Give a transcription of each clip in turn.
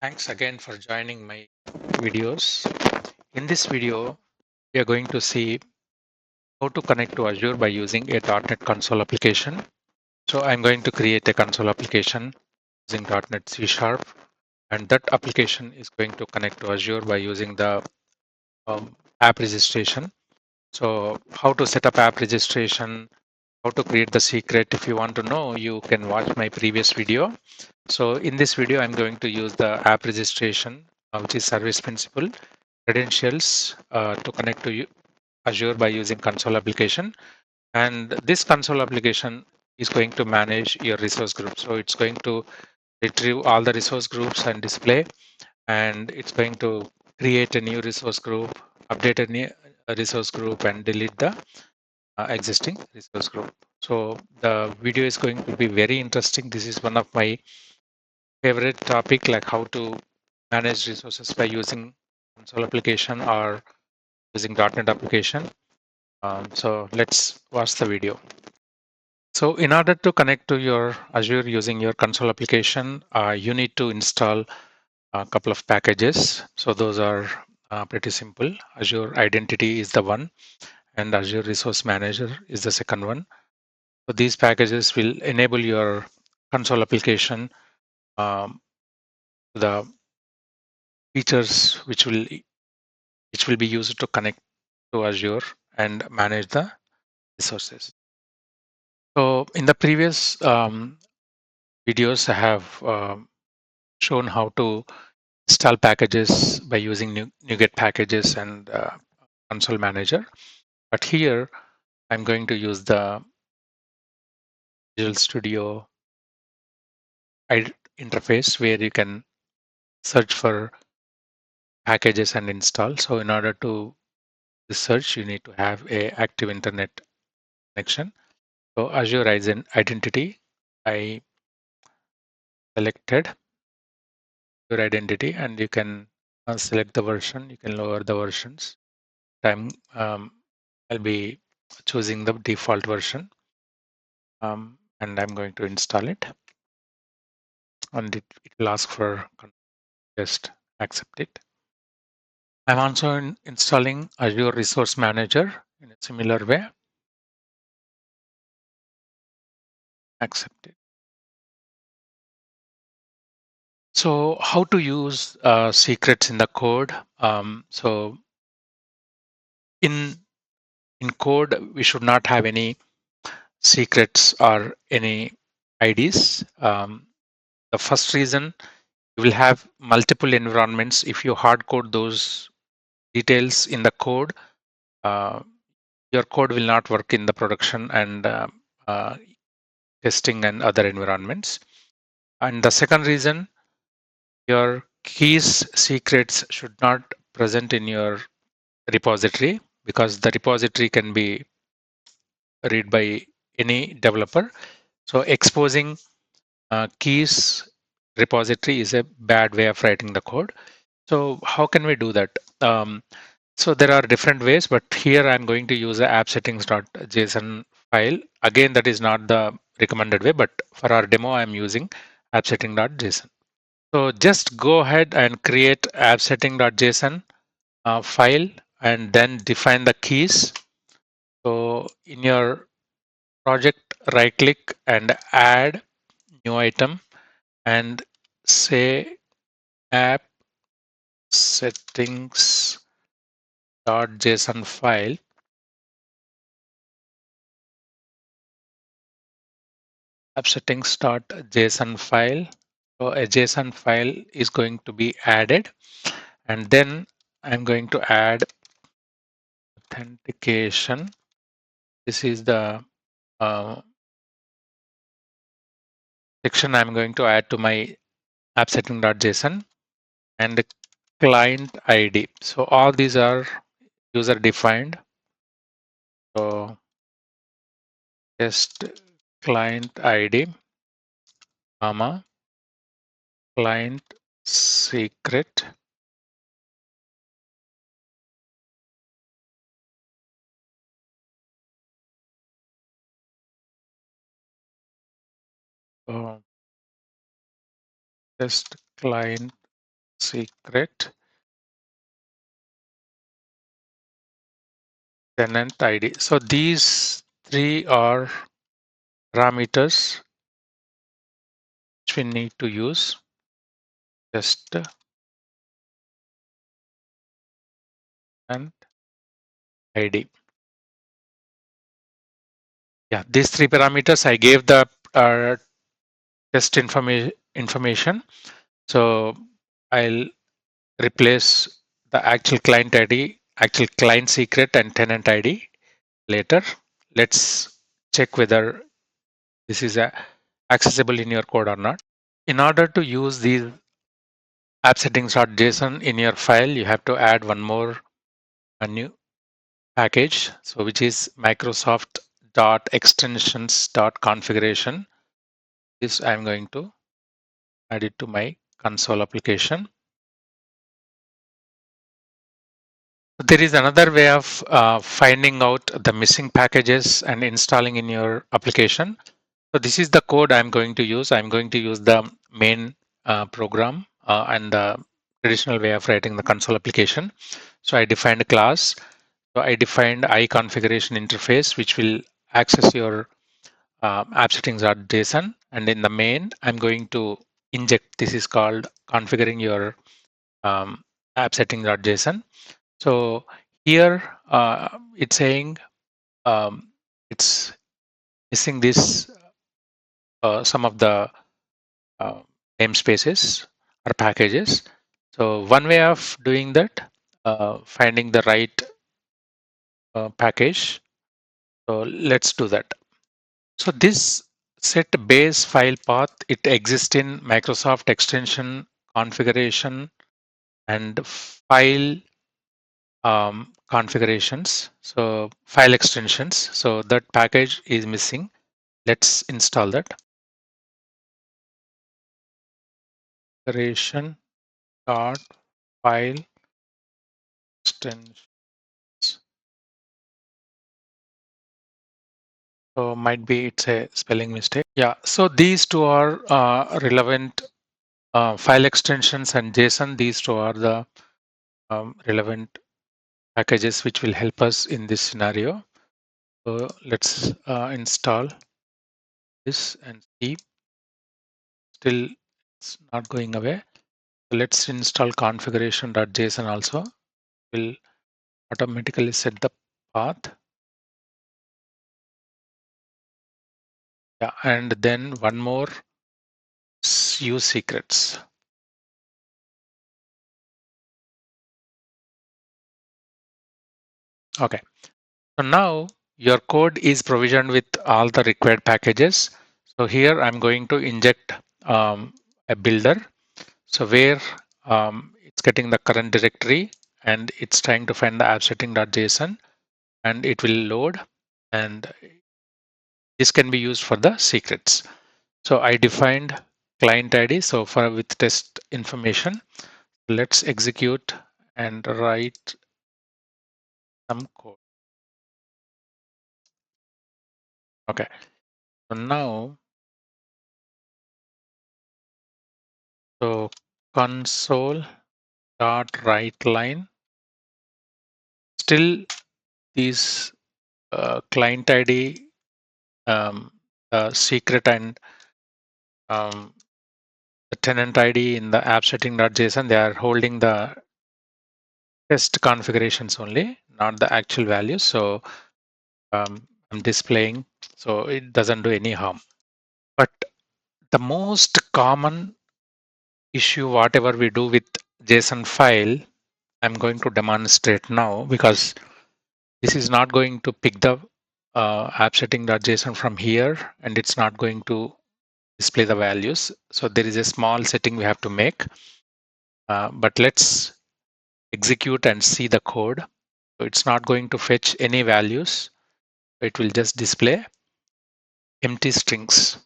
Thanks again for joining my videos. In this video, we are going to see how to connect to Azure by using a .NET Console application. So I'm going to create a console application using .NET C Sharp, and that application is going to connect to Azure by using the app registration. So how to set up app registration, how to create the secret. If you want to know, you can watch my previous video. So in this video, I'm going to use the app registration, which is service principal, credentials to connect to Azure by using console application. And this console application is going to manage your resource group. So it's going to retrieve all the resource groups and display, and it's going to create a new resource group, update a new resource group, and delete the existing resource group. So the video is going to be very interesting. This is one of my favorite topic, like how to manage resources by using console application or using .NET application. So let's watch the video. So in order to connect to your Azure using your console application, you need to install a couple of packages. So those are pretty simple. Azure Identity is the one, and Azure Resource Manager is the second one. So these packages will enable your console application the features which will be used to connect to Azure and manage the resources. So in the previous videos, I have shown how to install packages by using NuGet packages and console manager. But here I'm going to use the Visual Studio interface where you can search for packages and install. So in order to search, you need to have a active internet connection. So Azure Identity, I selected your identity, and you can select the version. You can lower the versions. I'll be choosing the default version, and I'm going to install it. And it will ask for just accept it. I'm also installing Azure Resource Manager in a similar way. Accept it. So how to use secrets in the code? So in code, we should not have any secrets or any IDs. The first reason, you will have multiple environments. If you hard code those details in the code, your code will not work in the production and testing and other environments. And the second reason, your keys secrets should not present in your repository, because the repository can be read by any developer. So exposing keys repository is a bad way of writing the code. So how can we do that? So there are different ways, but here I'm going to use the appsettings.json file. Again, that is not the recommended way, but for our demo, I'm using appsetting.json. So just go ahead and create appsetting.json file and then define the keys. So in your project, right click and add new item and say app settings.json file. App settings.json file. So a JSON file is going to be added, and then I'm going to add authentication. This is the section I'm going to add to my app setting.json, and the client ID. So all these are user defined. So just client ID, comma, client secret. So just client secret, tenant ID. So these three are parameters which we need to use. Just and ID. Yeah, these three parameters I gave the test information. So I'll replace the actual client ID, actual client secret, and tenant ID later. Let's check whether this is accessible in your code or not. In order to use these app settings.json in your file, you have to add one more a new package, so which is Microsoft.extensions.configuration. This I'm going to add it to my console application. There is another way of finding out the missing packages and installing in your application. So this is the code I'm going to use. I'm going to use the main program and the traditional way of writing the console application. So I defined a class. So I defined iConfiguration interface, which will access your app settings.json. And in the main, I'm going to inject, this is called configuring your app settings.json. So here it's saying it's missing this some of the uh, namespaces or packages. So one way of doing that, finding the right package. So let's do that. So this set base file path, it exists in Microsoft extension configuration and file configurations. So file extensions. So that package is missing. Let's install that. Configuration dot file extensions. So might be it's a spelling mistake. Yeah. So these two are relevant file extensions and JSON. These two are the relevant packages which will help us in this scenario. So let's install this and see. Still, it's not going away. So let's install configuration.json also. Will automatically set the path. Yeah, and then one more, use secrets. Okay, so now your code is provisioned with all the required packages. So here I'm going to inject a builder. So where it's getting the current directory and it's trying to find the appsetting.json and it will load, and this can be used for the secrets. So I defined client ID. So for with test information, let's execute and write some code. Okay, so now, so console dot write line, still these client ID, secret, and the tenant ID in the app setting.json, they are holding the test configurations only, not the actual values. So I'm displaying, so it doesn't do any harm. But the most common issue, whatever we do with JSON file, I'm going to demonstrate now, because this is not going to pick the app setting.json from here, and it's not going to display the values. So there is a small setting we have to make, but let's execute and see the code. So it's not going to fetch any values. It will just display empty strings.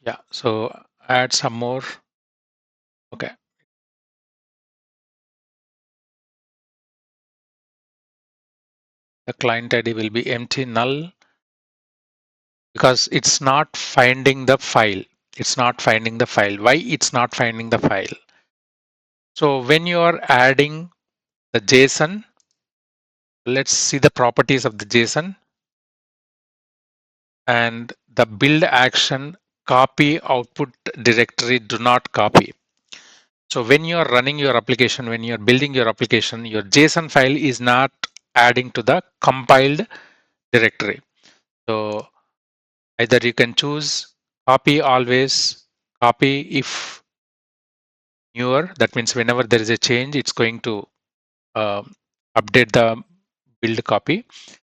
Yeah, so add some more. Okay. The client ID will be empty null because it's not finding the file. It's not finding the file. Why it's not finding the file? So when you are adding the JSON, let's see the properties of the JSON and the build action copy output directory do not copy. So when you are running your application, when you're building your application, your JSON file is not adding to the compiled directory. So either you can choose copy always, copy if newer. That means whenever there is a change, it's going to update the build copy.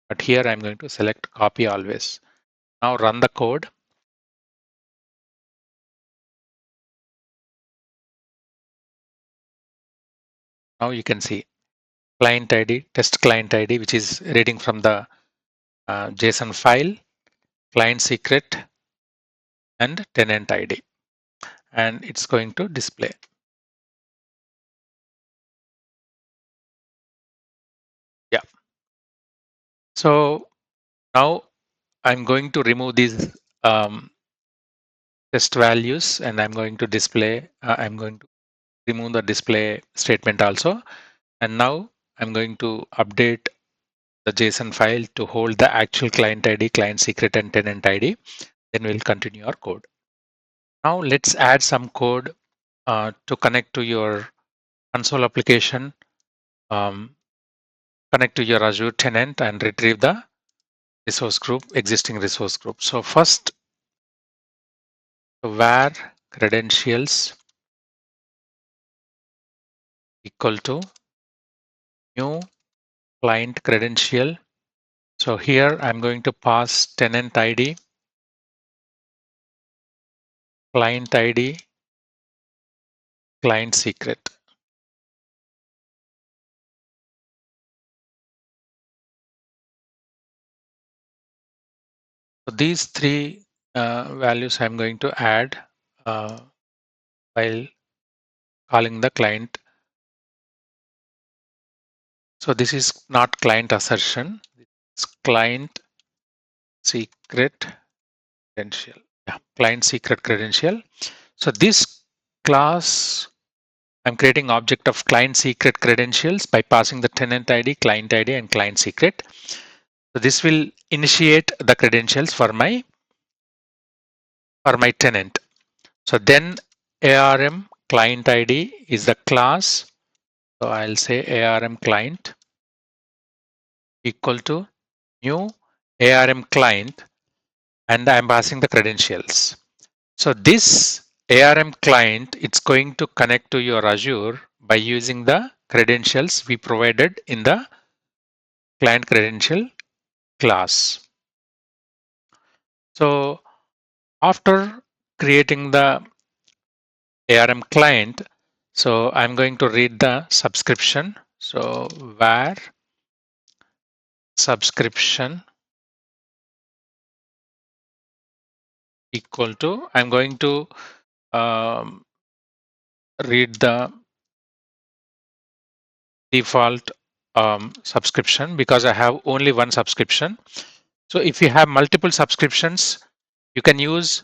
But here I'm going to select copy always. Now run the code. Now you can see client ID, test client ID, which is reading from the JSON file, client secret, and tenant ID. And it's going to display. Yeah. So now I'm going to remove these test values and I'm going to display, I'm going to remove the display statement also. And now I'm going to update the JSON file to hold the actual client ID, client secret, and tenant ID. Then we'll continue our code. Now let's add some code to connect to your console application, connect to your Azure tenant and retrieve the resource group, existing resource group. So first, var credentials equal to new client credential. So here I'm going to pass tenant ID, client ID, client secret. So these three values I'm going to add while calling the client. So this is not client assertion, it's client secret credential. Yeah, client secret credential. So this class, I'm creating object of client secret credentials by passing the tenant ID, client ID, and client secret. So this will initiate the credentials for my tenant. So then ARM client ID is the class. So I'll say ARM client equal to new ARM client, and I'm passing the credentials. So this ARM client, it's going to connect to your Azure by using the credentials we provided in the client credential class. So after creating the ARM client, so I'm going to read the subscription. So var subscription equal to, I'm going to read the default subscription because I have only one subscription. So if you have multiple subscriptions, you can use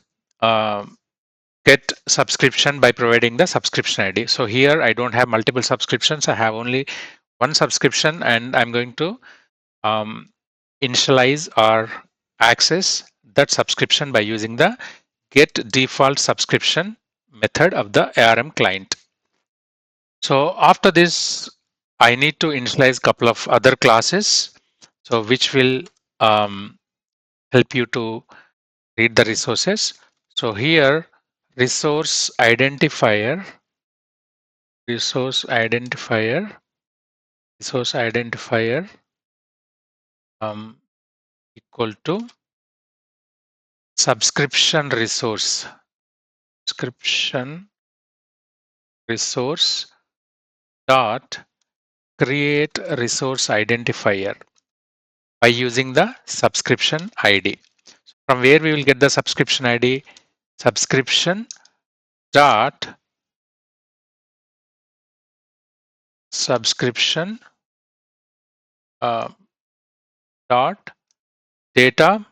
get subscription by providing the subscription ID. So here I don't have multiple subscriptions. I have only one subscription, and I'm going to initialize or access that subscription by using the get default subscription method of the ARM client. So after this, I need to initialize a couple of other classes, so which will help you to read the resources. So here, resource identifier, resource identifier, resource identifier equal to subscription resource, subscription resource dot create resource identifier by using the subscription ID. From where we will get the subscription ID? Subscription dot subscription dot data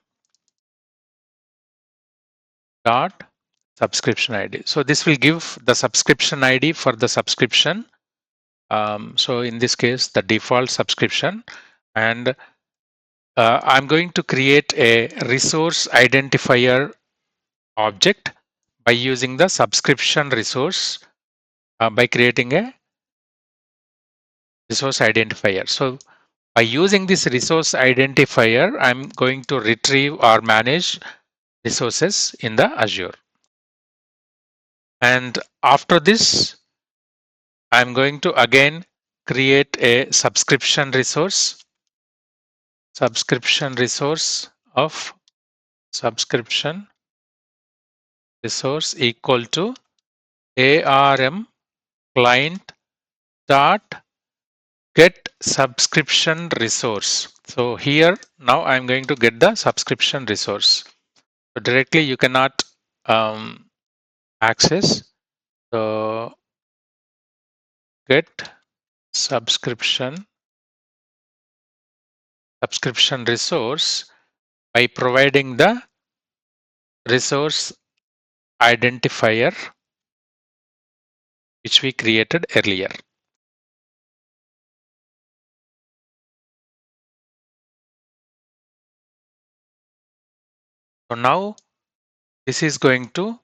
dot subscription ID. So this will give the subscription ID for the subscription. So in this case, the default subscription, and I'm going to create a resource identifier object by using the subscription resource by creating a resource identifier. So by using this resource identifier, I'm going to retrieve or manage resources in the Azure. And after this, I'm going to again create a subscription resource of subscription resource equal to ARM client dot get subscription resource. So here now I'm going to get the subscription resource. So directly you cannot access. So get subscription resource by providing the resource identifier which we created earlier. So now this is going to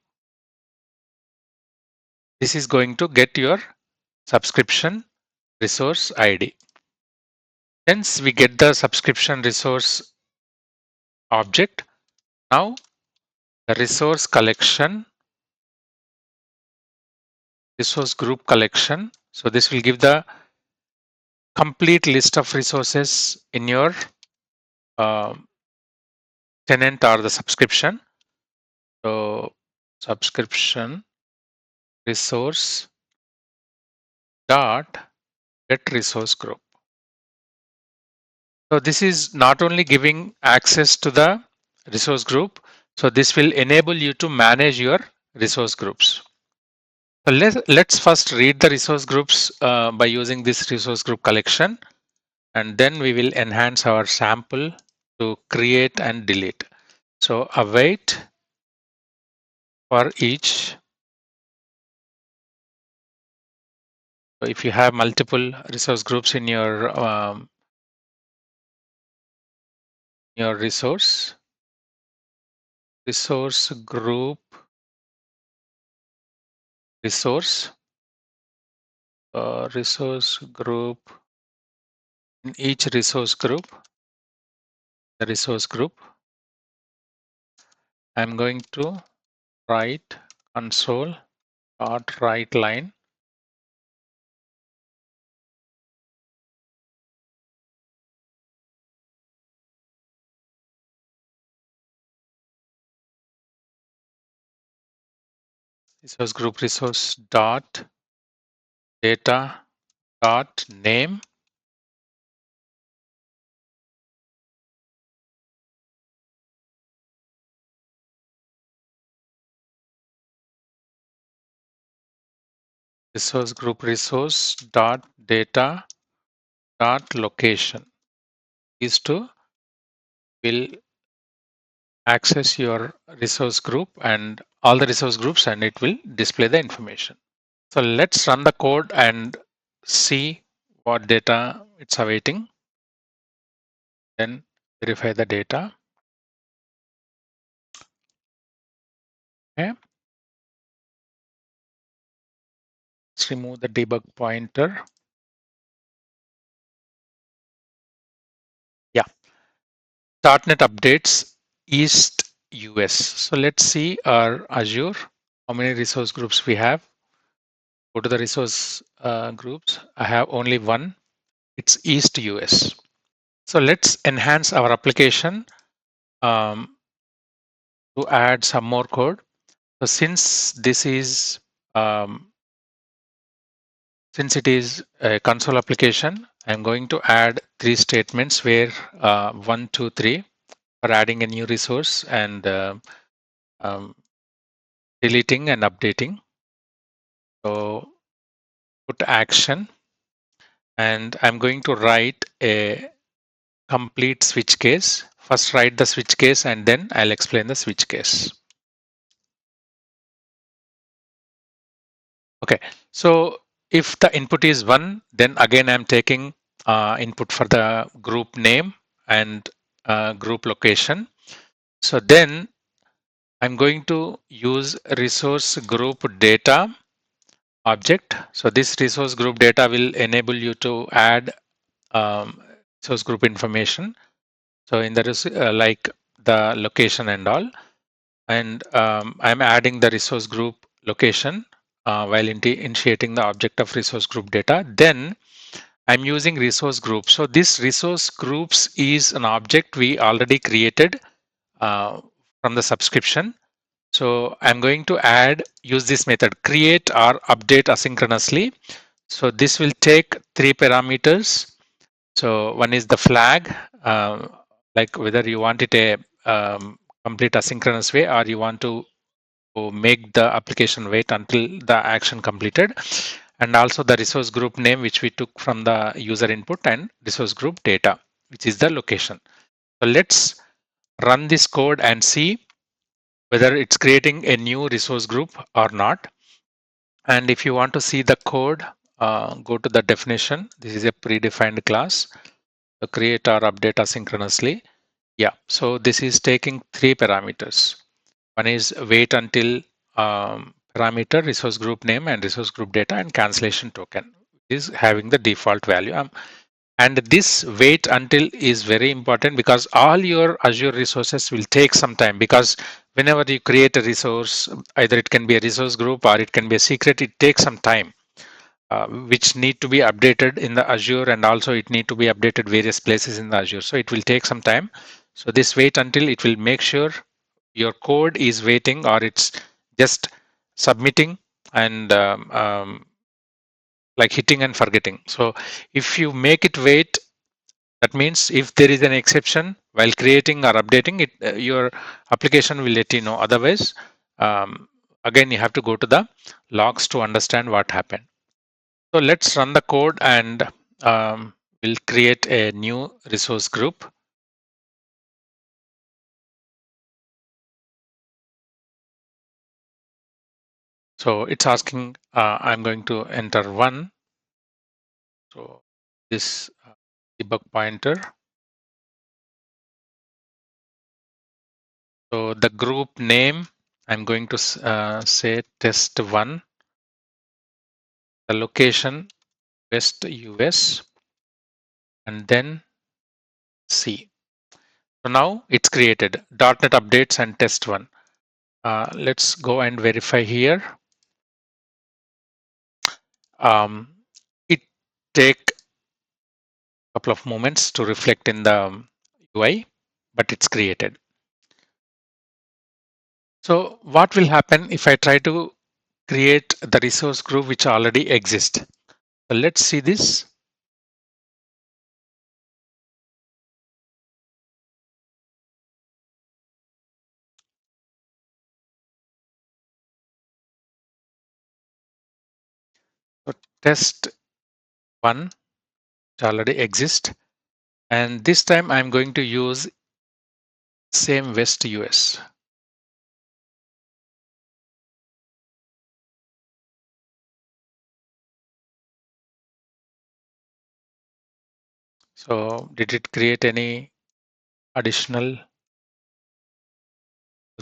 get your subscription resource ID. Since we get the subscription resource object, now the resource group collection. So this will give the complete list of resources in your tenant or the subscription. So subscription resource dot get resource group. So this is not only giving access to the resource group, so this will enable you to manage your resource groups. So let's first read the resource groups by using this resource group collection, and then we will enhance our sample to create and delete. So await for each. So if you have multiple resource groups in your resource group resource group, in each resource group, I'm going to write console dot write line resource group resource dot data dot name resource group resource dot data dot location. These two will access your resource group and all the resource groups, and it will display the information. So let's run the code and see what data it's awaiting. Then verify the data. Okay. Let's remove the debug pointer. Yeah. .NET updates East US. So let's see our Azure, how many resource groups we have. Go to the resource groups. I have only one. It's East US. So let's enhance our application to add some more code. So since this is since it is a console application, I'm going to add 3 statements where 1, 2, 3 for adding a new resource and deleting and updating. So put action, and I'm going to write a complete switch case. First write the switch case and then I'll explain the switch case. Okay, so if the input is 1, then again I'm taking input for the group name and group location. So then I'm going to use resource group data object. So this resource group data will enable you to add source group information. So in the like the location and all, and I'm adding the resource group location while initiating the object of resource group data. Then I'm using resource group. So this resource groups is an object we already created from the subscription. So I'm going to use this method, create or update asynchronously. So this will take 3 parameters. So one is the flag, like whether you want it a complete asynchronous way or you want to make the application wait until the action completed. And also the resource group name, which we took from the user input, and resource group data, which is the location. So let's run this code and see whether it's creating a new resource group or not. And if you want to see the code, go to the definition. This is a predefined class. So create or update asynchronously. Yeah, so this is taking 3 parameters. One is wait until parameter, resource group name, and resource group data, and cancellation token is having the default value. And this wait until is very important because all your Azure resources will take some time, because whenever you create a resource, either it can be a resource group or it can be a secret, it takes some time, which need to be updated in the Azure, and also it need to be updated various places in the Azure. So it will take some time. So this wait until, it will make sure your code is waiting or it's just submitting and like hitting and forgetting. So if you make it wait, that means if there is an exception while creating or updating it, your application will let you know. Otherwise, again, you have to go to the logs to understand what happened. So let's run the code and we'll create a new resource group. So it's asking, I'm going to enter 1. So this debug pointer. So the group name, I'm going to say test1. The location, West US, and then C. So now it's created .NET updates and test1. Let's go and verify here. It take a couple of moments to reflect in the UI, but it's created. So what will happen if I try to create the resource group which already exists? So let's see this. So test1 which already exists, and this time I'm going to use same West US. So did it create any additional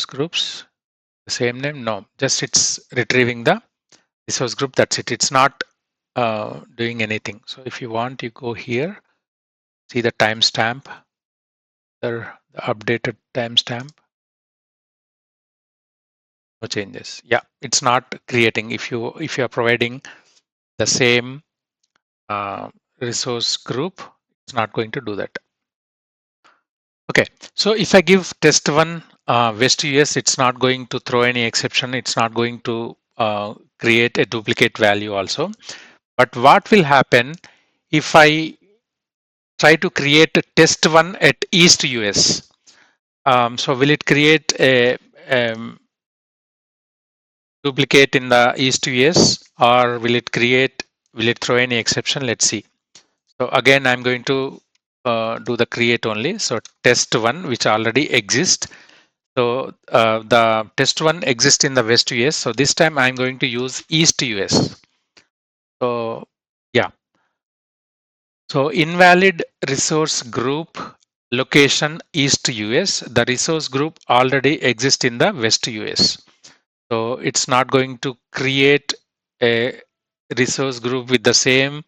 groups? The same name? No, just it's retrieving the resource group. That's it. It's not doing anything. So if you want, you go here, see the timestamp, the updated timestamp. No changes. Yeah, it's not creating. If you are providing the same resource group, it's not going to do that. Okay, so if I give test1 West US, it's not going to throw any exception. It's not going to create a duplicate value also. But what will happen if I try to create a test1 at East US? So will it create a duplicate in the East US, or will it throw any exception? Let's see. So again, I'm going to do the create only. So test1, which already exists. So the test1 exists in the West US. So this time I'm going to use East US. So yeah. So invalid resource group location East US. The resource group already exists in the West US. So it's not going to create a resource group with the same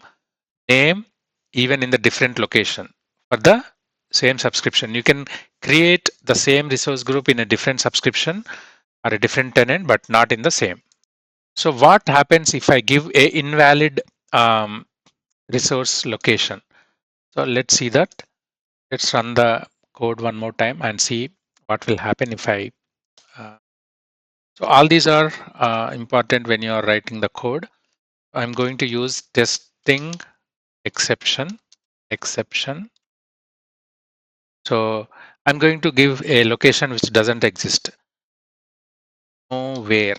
name even in the different location for the same subscription. You can create the same resource group in a different subscription or a different tenant, but not in the same. So what happens if I give a invalid resource location? So let's see that. Let's run the code one more time and see what will happen if I. So all these are important when you are writing the code. I'm going to use testing exception. So I'm going to give a location which doesn't exist. Nowhere.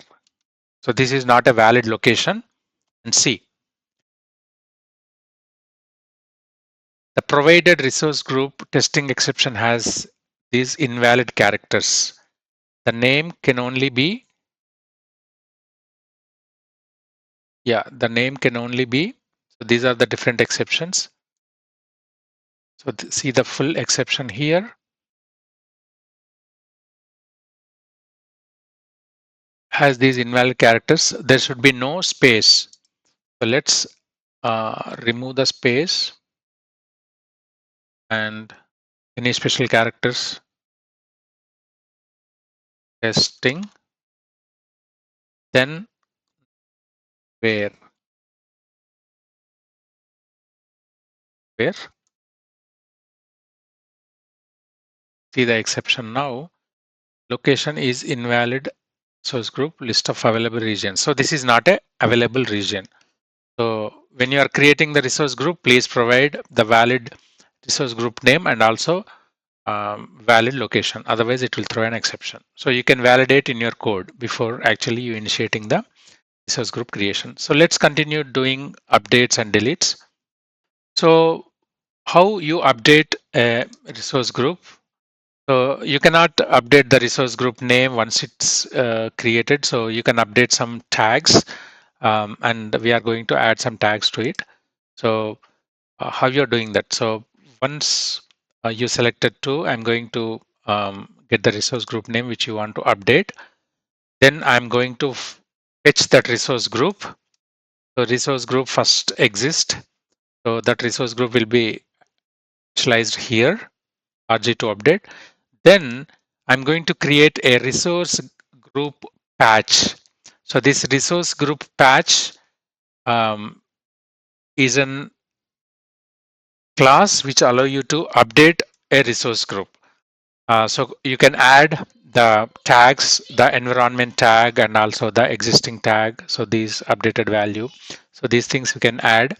So this is not a valid location. And see, the provided resource group testing exception has these invalid characters. The name can only be, the name can only be, so these are the different exceptions. So see the full exception here. Has these invalid characters. There should be no space. So let's remove the space and any special characters. Testing. Then where? See the exception now. Location is invalid source group list of available regions. So this is not a available region. So when you are creating the resource group, please provide the valid resource group name and also valid location. Otherwise, it will throw an exception. So you can validate in your code before actually you initiating the resource group creation. So let's continue doing updates and deletes. So how you update a resource group? So you cannot update the resource group name once it's created. So you can update some tags and we are going to add some tags to it. So how you're doing that? So once you selected two, I'm going to get the resource group name which you want to update. Then I'm going to fetch that resource group. So resource group first exists. So that resource group will be initialized here, RG to update. Then I'm going to create a resource group patch. So this resource group patch is an class which allow you to update a resource group. So you can add the tags, the environment tag, and also the existing tag. So these updated value. So these things you can add.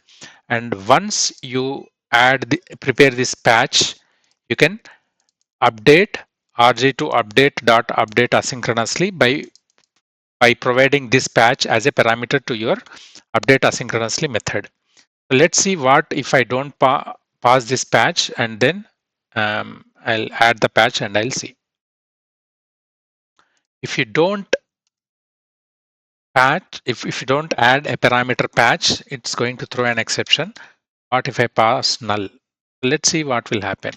And once you prepare this patch, you can update rg to update asynchronously by providing this patch as a parameter to your update asynchronously method. So let's see what if I don't pass this patch, and then I'll add the patch and I'll see. If you don't patch, if you don't add a parameter patch, it's going to throw an exception. What if I pass null? Let's see what will happen.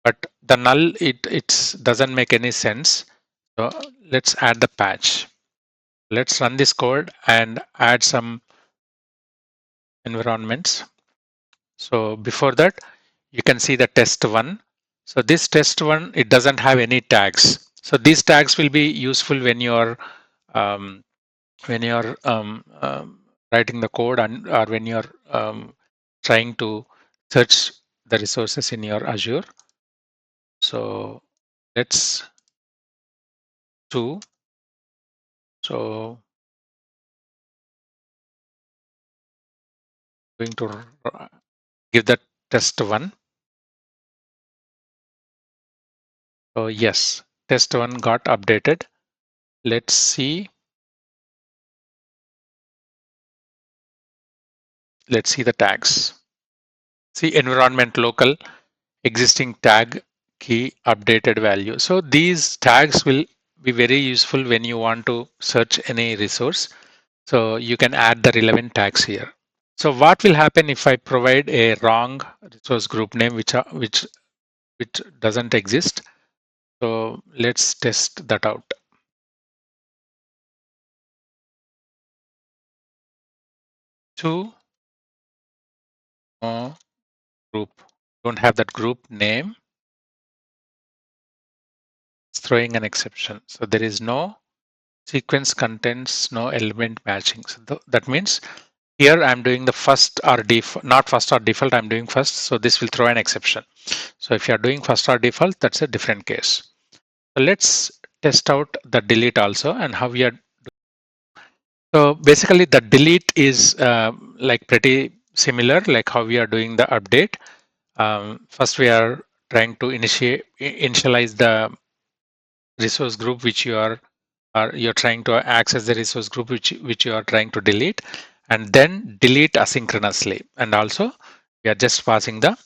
But the null, it doesn't make any sense. So let's add the patch. Let's run this code and add some environments. So before that, you can see the test1. So this test1, it doesn't have any tags. So these tags will be useful when you're writing the code or when you're trying to search the resources in your Azure. So let's do. So going to give that test1. So yes, test1 got updated. Let's see. Let's see the tags. See environment local. existing tag key updated value. So these tags will be very useful when you want to search any resource. So you can add the relevant tags here. So what will happen if I provide a wrong resource group name which doesn't exist? So let's test that out. To group, don't have that group name. It's throwing an exception. So there is no sequence contains no element matching. So that means here I'm doing the first or default, not first or default, I'm doing first. So this will throw an exception. So if you're doing first or default, that's a different case. So let's test out the delete also and how we are. So basically the delete is like pretty similar, like how we are doing the update. First we are trying to initialize the resource group which you're trying to access the resource group which you are trying to delete, and then delete asynchronously. And also we are just passing the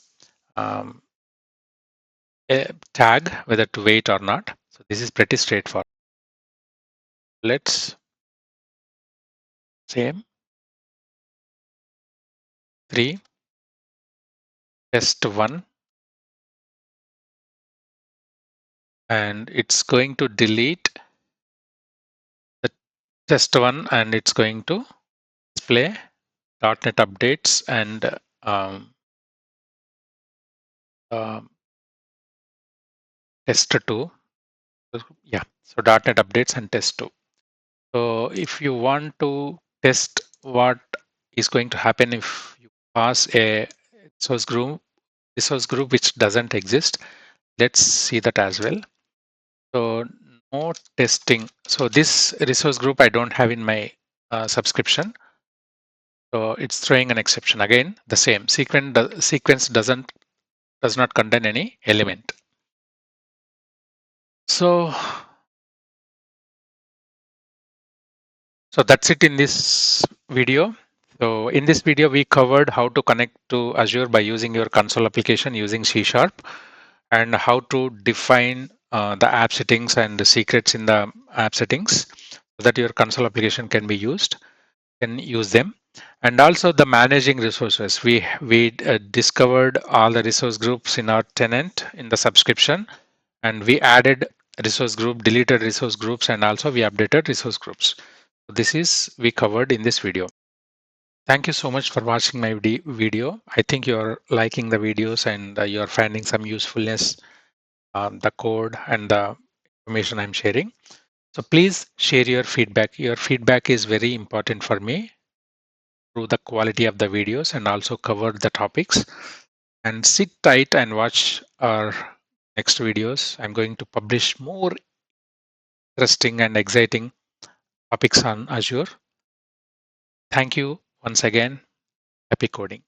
a tag whether to wait or not. So this is pretty straightforward. Let's same 3 test 1, and it's going to delete the test 1 and it's going to display .NET updates and test 2. Yeah, so .NET updates and test 2. So if you want to test what is going to happen if you pass a resource group which doesn't exist, let's see that as well. So no testing. So this resource group I don't have in my subscription. So it's throwing an exception. Again, the same sequence does not contain any element. So that's it in this video. So in this video, we covered how to connect to Azure by using your console application using C# and how to define the app settings and the secrets in the app settings so that your console application can use them. And also the managing resources. We discovered all the resource groups in our tenant in the subscription, and we added resource group, deleted resource groups, and also we updated resource groups. This is we covered in this video. Thank you so much for watching my video. I think you're liking the videos and you're finding some usefulness, the code and the information I'm sharing. So please share your feedback. Your feedback is very important for me through the quality of the videos and also cover the topics. And sit tight and watch our next videos. I'm going to publish more interesting and exciting topics on Azure. Thank you once again. Happy coding.